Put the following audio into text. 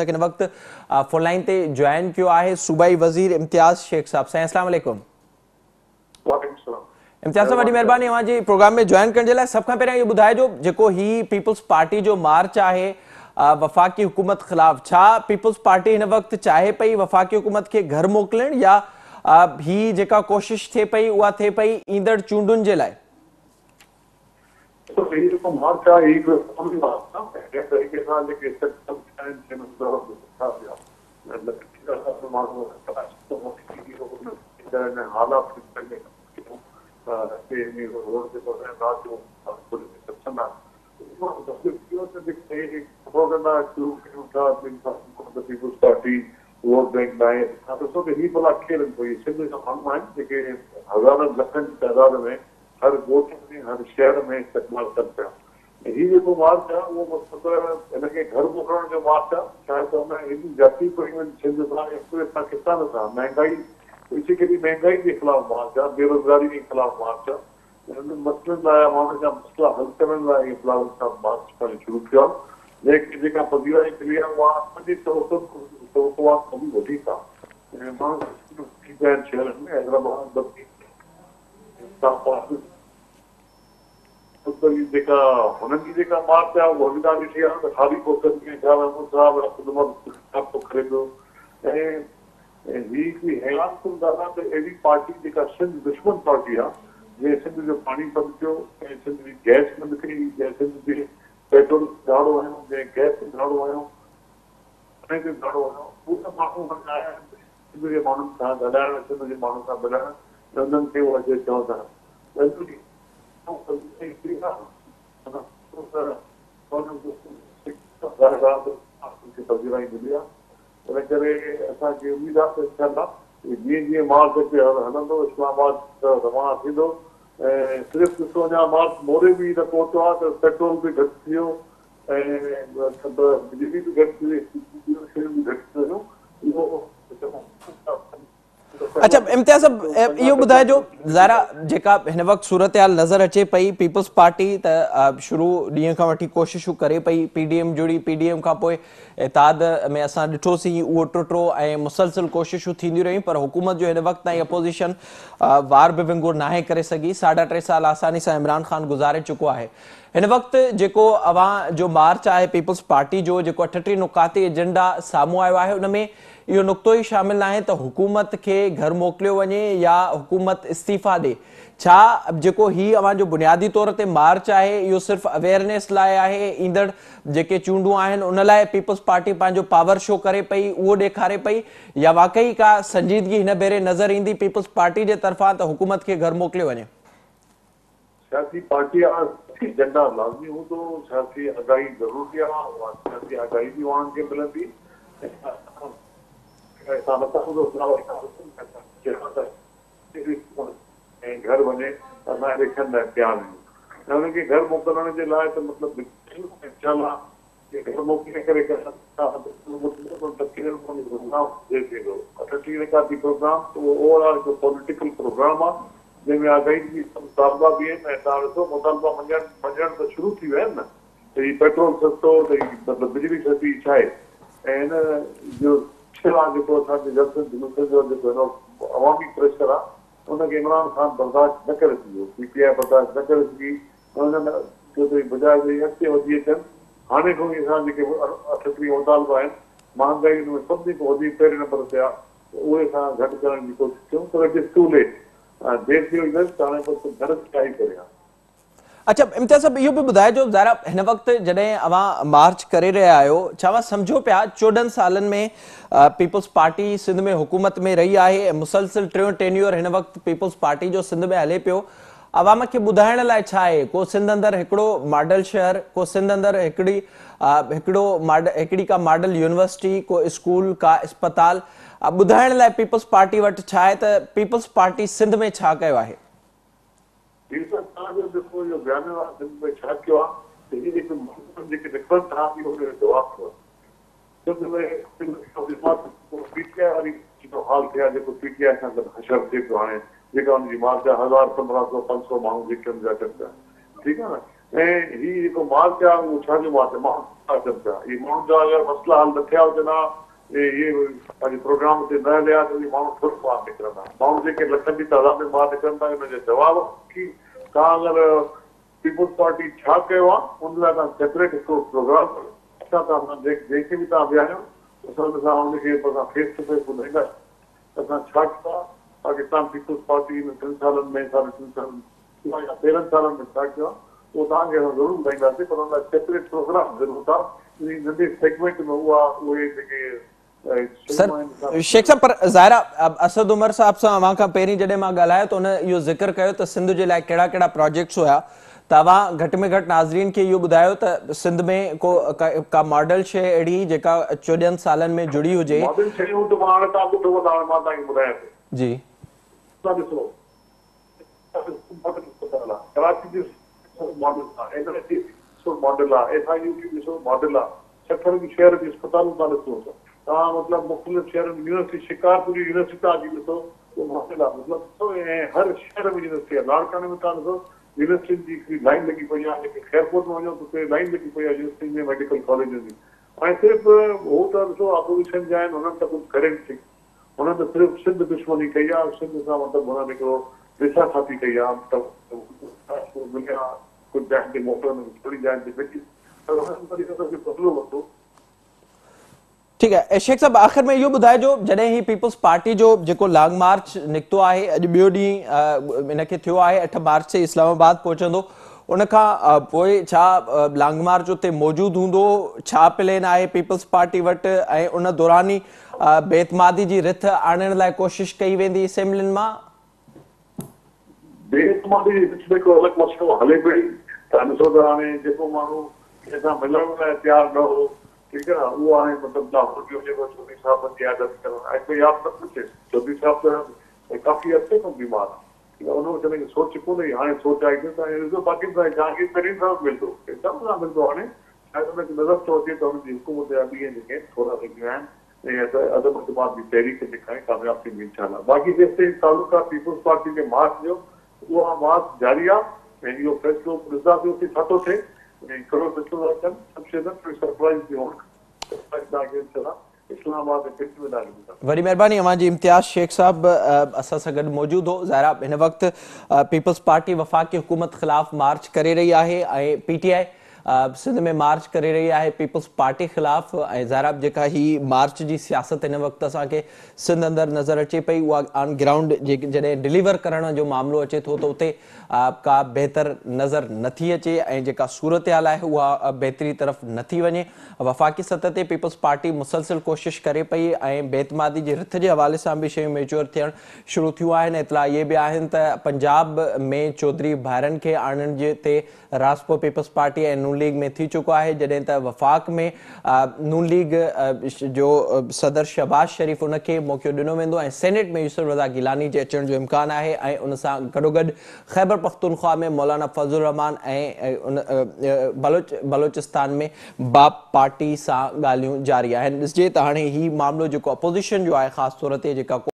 हिन वक्त phone line ते जॉइन कियो आहे सूबाई वज़ीर इम्तियाज़ शेख साहब। साईं अस्सलाम वालेकुम। इम्तियाज़ साहब वॾी महिरबानी अवां जी प्रोग्राम में जॉइन करण जे लाइ। सब खां पहिरियों इहो ॿुधाइजो जेको ही पीपल्स पार्टी जो मार्च आहे वफ़ाक़ी हुकूमत ख़िलाफ़, छा पीपल्स पार्टी हिन वक्त चाहे पई वफ़ाक़ी हुकूमत के घर मोकिलण या ही जेका कोशिश थे पई उहा थे पई ईंदड़ चूंडुनि जे लाइ? तो यही जो मार्च है यही जो कमी बात ना है तरीके से लेके सिस्टम टाइम से मतलब था या मतलब किसी का मालूम है तो मोटी ने हालात करने के नहीं रोड पे तो है रात को पुलिस सिस्टम ना तो जो से दिखते हैं प्रोग्राम शुरू था the people's party vote bank लाए तो ही बोला खेल कोई सिंध का मामला है कि हजारों लखन तादाद में हर गोठ में हर शहर में इस्तेमाल करते हैं। ही जो मार्च है वो मतलब इनके घर मोकलण जो मार्च है शायद तो मैं इन जाति को सिंध पूरे पाकिस्तान था महंगाई इसी के लिए महंगाई के खिलाफ मार्च है, बेरोजगारी के खिलाफ मार्च है, मसलन लाया माण्हुनि जा मसला हल करण लाइ इहे फिलहाल मार्च करणु शुरू कयो आहे। जेका पज़ीरा जी क्रिया उहा असांजी उहा कमी वधी था माण्हू शहरनि में हैदराबाद जेका हुननि जी जेका मार्च आहे उहा बि ॾाढी ॾिठी आहे त ख़ाली फोकस में छा ख़ुदि करे पियो ऐं ही हिकिड़ी हैरान कुन ॻाल्हि आहे त अहिड़ी पार्टी जेका सिंध दुश्मन पार्टी आहे जंहिं सिंध जो पाणी बंदि कयो ऐं सिंध जी गैस बंदि कई जंहिं सिंध जे पेट्रोल ॾाढो आयो जंहिं गैस ॾाढो आयो पाणी ते ॾाढो आयो उहे माण्हू आया सिंध जे माण्हुनि सां ॻाल्हाइण सिंध जे माण्हुनि सां ॻाल्हाइण उन्हनि खे उहा चवनि था मिली आहे इन करे असांखे उमेद आहे त जीअं जीअं मार्च अचे हलंदो इस्लामाबाद रवाना थींदो ऐं सिर्फ़ु ॾिसो अञा मार्च मोरे बि न पहुतो आहे त पेट्रोल बि घटि थी वियो ऐं बिजली बि घटि थी वई शयूं बि घटि थी वियूं इहो। अच्छा इम्तियाज़ साहब इहो ॿुधाइजो ज़ारा जेका हिन वक्त सूरत हाल नज़र अचे पई पीपल्स पार्टी त शुरू ॾींहं खां वठी कोशिशूं करे पई पीडीएम जुड़ी पीडीएम खां पोइ इताद में असां ॾिठोसीं उहो टुटो ऐं मुसलसिल कोशिशूं थींदियूं रहियूं पर हुकूमत जो हिन वक्त ताईं अपोज़िशन वार बि विंगुर नाहे करे सघी। 3.5 साल आसानी सां इमरान ख़ान गुज़ारे चुको आहे। हिन वक्त जेको अवां जो मार्च आहे पीपल्स पार्टी जो जेको 38 नुकाती एजेंडा साम्हूं आयो आहे उन में इहो नुक़्तो ई शामिल नाहे त हुकूमत खे घर मोकिलियो वञे या हुकूमत इस्तीफ़ा ॾे। छा जेको ही अवां जो बुनियादी तौर ते मार्च आहे इहो सिर्फ़ु अवेयरनेस लाइ आहे ईंदड़ जेके चूंडूं आहिनि उन लाइ पीपल्स पार्टी पंहिंजो पावर शो करे पई उहो ॾेखारे पई या वाकई का संजीदगी हिन भेरे नज़र ईंदी पीपल्स पार्टी जे तरफ़ां त हुकूमत खे घर मोकिलियो वञे? सियासी पार्टी एजेंडा लाज़मी हूंदो सियासी आगाही ज़रूरी आहे उहा सियासी आगाही बि माण्हुनि खे मिलंदी घर वञे असां इलेक्शन लाइ तयारु आहियूं ऐं हुनखे घर मोकिलण जे लाइ त मतिलबु घर मोकिले करे 38 निकाती प्रोग्राम उहो ओवरऑल हिकु पॉलिटिकल प्रोग्राम आहे जंहिंमें आगाही जी मुतालबा बि आहिनि ऐं तव्हां ॾिसो मुतालबा मंझण त शुरू थी विया आहिनि न त हीउ पेट्रोल सस्तो त मतिलबु बिजली सस्ती छा आहे ऐं हिन जो जेको असांजे जो जेको अवामी प्रेशर आहे उनखे इमरान ख़ान बर्दाश्त न करे सघियो पीटीआई बर्दाश्त न करे सघी हुननि बजाए अॻिते वधी अचनि हाणे खां ई असां जेके 38 मुतालबा आहिनि महांगाई हुन में सभिनी खां वधीक पहिरें नंबर ते आहे उहे असां घटि करण जी कोशिशि कयूं पर इट इज़ टू लेट देर थी वई त हाणे बसि घर छा ई करे। अच्छा इम्तियाज़ साहब इहो बि ॿुधाइजो ज़ारा हिन वक्त जॾहिं अवां मार्च करे रहिया आहियो छा अवां सम्झो पिया 14 सालनि में पीपल्स पार्टी सिंध में हुकूमत में रही आहे ऐं मुसलसिल टियों टेन्योर हिन वक्त पीपल्स पार्टी जो सिंध में हले पियो अवाम खे ॿुधाइण लाइ छा आहे को सिंध अंदरि हिकिड़ो मॉडल शहर को सिंध अंदरि हिकिड़ी का मॉडल यूनिवर्सिटी को स्कूल का अस्पताल ॿुधाइण लाइ पीपल्स पार्टी वटि छा आहे त पीपल्स पार्टी सिंध में छा कयो आहे? जेको इहो बयान आहे सिंध में छा कयो आहे त हीअ जेके निकिरनि था इहो जवाबु सिंध में पीटीआई वारी जेको हाल थिया जेको पीटीआई सां गॾु हशर थिए पियो हाणे जेका हुनजी मार्च 1000 1500 500 माण्हू जेके हुनजा अचनि पिया ठीकु आहे न ही जेको मार्च आहे उहो छा जो मार्च आहे माण्हू छा कनि पिया इहे माण्हुनि जा अगरि मसइला हल न थिया हुजनि हा इहे पंहिंजे प्रोग्राम ते न हलिया त माण्हू थोरो ॿाहिरि निकिरंदा माण्हू जेके लखनि जी तादाद में ॿाहिरि निकिरनि था हुनजो जवाबु की तव्हां अगरि पीपुल्स पार्टी छा कयो आहे उन लाइ तव्हां सेपरेट हिकिड़ो प्रोग्राम असां तव्हां जेके बि तव्हां विया आहियो असां हुनखे फेस टू फेस ॿुधाईंदासीं त असां छा कयो आहे पाकिस्तान पीपुल्स पार्टी में 3 सालनि में 3 सालनि या 13 सालनि में छा कयो आहे वो तव्हांखे असां ज़रूरु ॿुधाईंदासीं पर हुन लाइ सेपरेट प्रोग्राम ज़रूरत आहे नंढे सेगमेंट में उहा उहे जेके सर शेख साहब पर ज़ाहिरा असद उमर साहब सां अवां खां पहिरीं जॾहिं मां ॻाल्हायो त हुन इहो ज़िक्र कयो त सिंध जे लाइ कहिड़ा कहिड़ा प्रोजेक्ट्स हुया तव्हां घटि में घटि नाज़रीन खे इहो ॿुधायो त सिंध में का मॉडल शइ अहिड़ी जेका 14 सालनि में जुड़ी हुजे मॉडल शयूं त मां हाणे तव्हां ॿुधो मां तव्हांखे ॿुधायां थो जी तव्हां ॾिसो कराची जो मॉडल आहे एनआईटी मॉडल आहे एसआईयूटी ॾिसो मॉडल आहे 60 शहर जी अस्पतालूं तव्हां ॾिसो तव्हां मतिलबु मुख़्तलिफ़ शहरनि में यूनिवर्सिटी शिकारपुर यूनिवर्सिटी तव्हां ॾिसो उहो मॉडल आहे मतिलबु हर शहर में यूनिवर्सिटी आहे लाड़काने में तव्हां ॾिसो यूनिवर्सिटी जी हिकिड़ी लाइन लॻी पई आहे जेके खैरपुर में वञो त उते लाइन लॻी पई आहे यूनिवर्सिटी में मेडिकल कॉलेज जी ऐं सिर्फ़ु हू त ॾिसो अपोजिशन जा आहिनि हुननि त कुझु करे न थी हुननि त सिर्फ़ु सिंध दुश्मनी कई आहे सिंध सां मतिलबु हुननि हिकिड़ो दिशा ठाती कई आहे मतिलबु मिलिया कुझु जाइनि ते मोकिलनि थोरी जाइनि ते भेजी पर हुननि तरीक़े बदिलो वरितो ठीक है शेख साहब आखिर में इहो ॿुधाइजो जॾहिं ही पीपल्स पार्टी जो जेको लॉन्ग मार्च निकितो आहे अॼु ॿियो ॾींहुं इनखे थियो आहे 8 मार्च ते इस्लामाबाद पहुचंदो उन खां पोइ छा लॉन्ग मार्च उते मौजूदु हूंदो छा प्लान आहे पीपल्स पार्टी वटि ऐं उन दौरान ई बेतमादी जी रिथ आणण लाइ कोशिश कई वेंदी असेंबलियुनि मां बेतमादी जी रिथ में को अलॻि मसइलो हले पई त ॾिसो त हाणे जेको माण्हू कंहिंसां मिलण लाइ तयारु न हो ठीकु आहे उहो हाणे मतिलबु लाहौर जो जेको चौधरी साहिबनि जी आदत करणु ऐं कोई यादि न पुछे चौधरी साहिब त काफ़ी अर्से खां बीमार आहे उन वीचारे खे सोच कोन्हे हाणे सोच आई त ॾिसो बाक़ी जहांगीर तरीन सां मिलंदो सभु सां मिलंदो हाणे शायदि हुनखे नज़र थो अचे त हुनजी हुकूमत जा ॾींहं जेके थोरा रहिया आहिनि ऐं अदब अतमाद जी तहरीक जेका आहे कामयाब थींदी इनशाअल्लाह बाक़ी जेसिताईं तालुक आहे पीपुल्स पार्टी जे मार्च जो उहा मार्च जारी आहे ऐं इहो फ़ैसिलो ॾिसंदासीं उते छा थो थिए कहिड़ो फ़ैसिलो था कनि सभु शइ सरप्राइज़ थी हुअणु वरी महिरबानी अवां जी इम्तियाज़ शेख साहब असां सां गॾु मौजूदु हो ज़ाहिरा हिन वक़्तु पीपल्स पार्टी वफ़ाक़ी हुकूमत ख़िलाफ़ मार्च करे रही आहे ऐं पीटीआई सिंध में मार्च करे रही आहे पीपल्स पार्टी ख़िलाफ़ ऐं ज़ाहिरा जेका ही मार्च जी सियासत हिन वक़्तु असांखे सिंध अंदरि नज़र अचे पई उहा ऑन ग्राउंड जॾहिं डिलीवर करण जो मामिलो अचे थो त उते का बहितर नज़र नथी अचे ऐं जेका सूरत हाल आहे उहा बहितरी तरफ़ नथी वञे वफ़ाक़ी सतह ते पीपल्स पार्टी मुसलसिल कोशिश करे पई ऐं बेतमादी जी रिथ जे हवाले सां बि शयूं मेच्योर थियणु शुरू थियूं आहिनि इतला इहे बि आहिनि त पंजाब में चौधरी भाइरनि खे आणण जे ते रासपो पीपल्स पार्टी ऐं नून लीग में थी चुको आहे जॾहिं त वफ़ाक़ में नून लीग जो सदर शहबाज शरीफ़ उनखे मौक़ो ॾिनो वेंदो ऐं सेनेट में यूसुफ रज़ा गिलानी जे अचण जो इम्कानु आहे ऐं उन सां गॾोगॾु ख़ैबर पख्तूनख्वा में मौलाना फज़लुर रहमान ऐं बलोचिस्तान में बाप पार्टी सां ॻाल्हियूं जारी आहिनि ॾिसजे त हाणे ही मामिलो जेको अपोज़िशन जो आहे ख़ासि तौर ते जेका